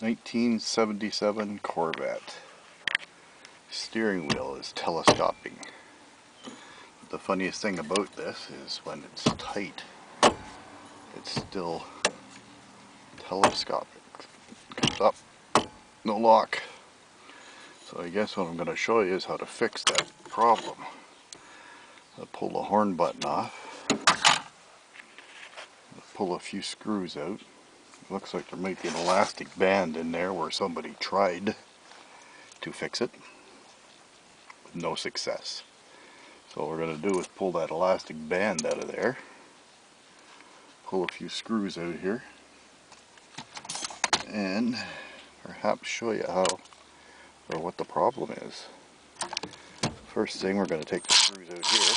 1977 Corvette. Steering wheel is telescoping. The funniest thing about this is when it's tight, it's still telescopic. Comes up, no lock. So I guess what I'm going to show you is how to fix that problem. I'll pull the horn button off, pull a few screws out. Looks like there might be an elastic band in there where somebody tried to fix it with no success. So what we're going to do is pull that elastic band out of there, pull a few screws out here, and perhaps show you how or what the problem is. First thing, we're going to take the screws out here.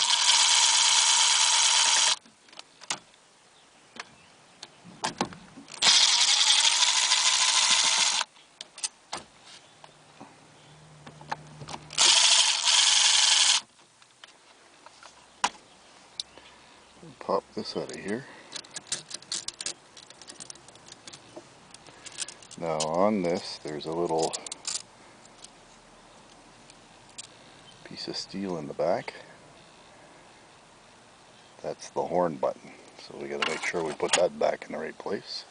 Pop this out of here. Now on this there's a little piece of steel in the back. That's the horn button. So we got to make sure we put that back in the right place.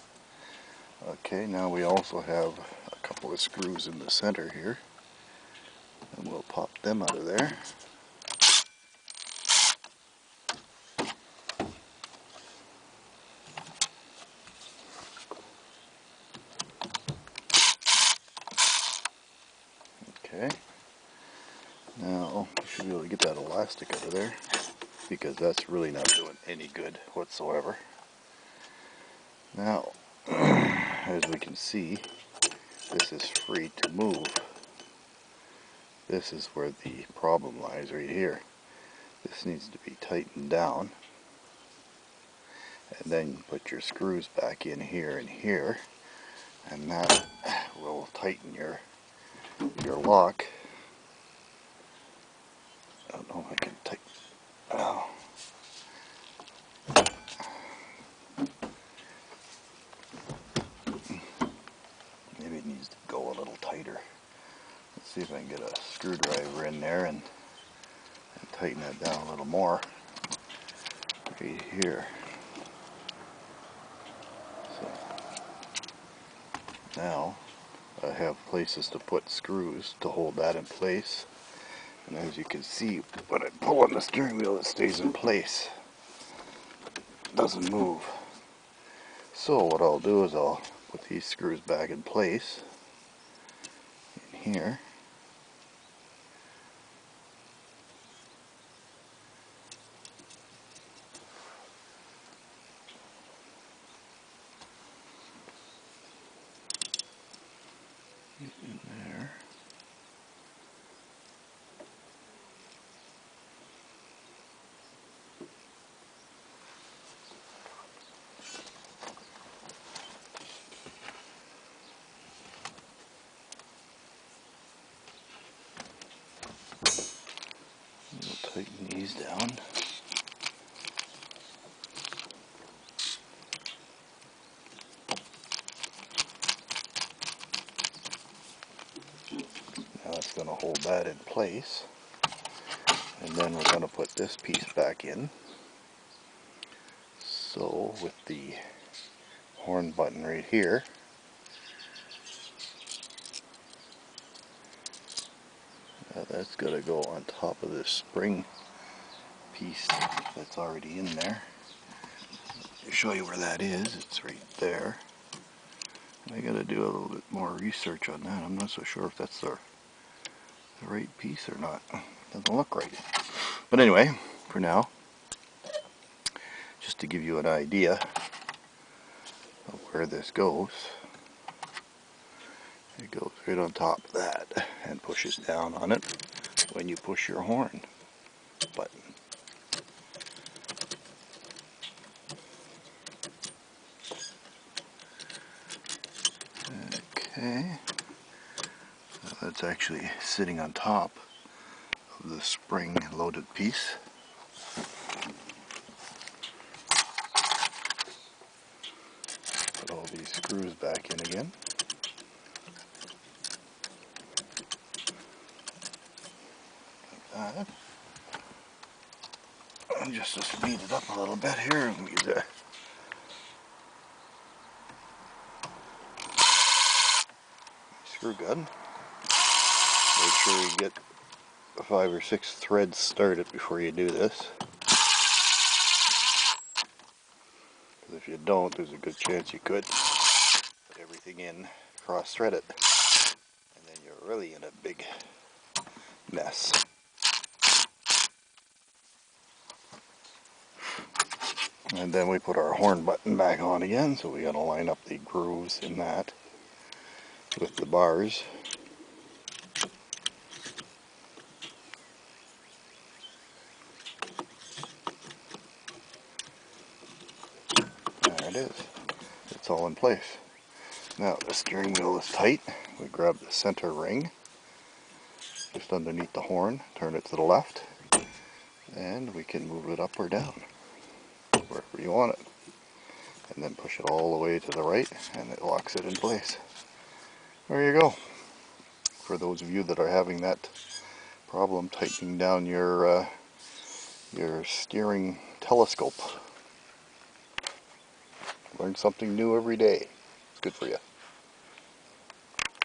Okay, now we also have a couple of screws in the center here. And we'll pop them out of there. Okay, now we should be able to get that elastic out of there because that's really not doing any good whatsoever. Now, as we can see, this is free to move. This is where the problem lies right here. This needs to be tightened down. And then put your screws back in here and here. And that will tighten your lock. I don't know if I can tighten. Oh. Maybe it needs to go a little tighter. Let's see if I can get a screwdriver in there and tighten that down a little more. Right here. So now I have places to put screws to hold that in place. And as you can see, when I pull on the steering wheel, it stays in place. It doesn't move. So what I'll do is I'll put these screws back in place in here. In there. We'll tighten these down. Now it's going to hold that in place. And then we're going to put this piece back in. So with the horn button right here, that's got to go on top of this spring piece that's already in there. I'll show you where that is. It's right there. I got to do a little bit more research on that. I'm not so sure if that's the right piece or not. Doesn't look right. But anyway, for now, just to give you an idea of where this goes, it goes right on top of that and pushes down on it when you push your horn button. Okay, so that's actually sitting on top of the spring loaded piece. Put all these screws back in again. that. And just to speed it up a little bit here, we use a screw gun. Make sure you get 5 or 6 threads started before you do this. Because if you don't, there's a good chance you could put everything in, cross-thread it, and then you're really in a big mess. And then we put our horn button back on again, so we gotta line up the grooves in that with the bars. There it is. It's all in place. Now the steering wheel is tight. We grab the center ring just underneath the horn, turn it to the left, and we can move it up or down wherever you want it. And then push it all the way to the right and it locks it in place. There you go. For those of you that are having that problem tightening down your steering telescope. Learn something new every day. It's good for you.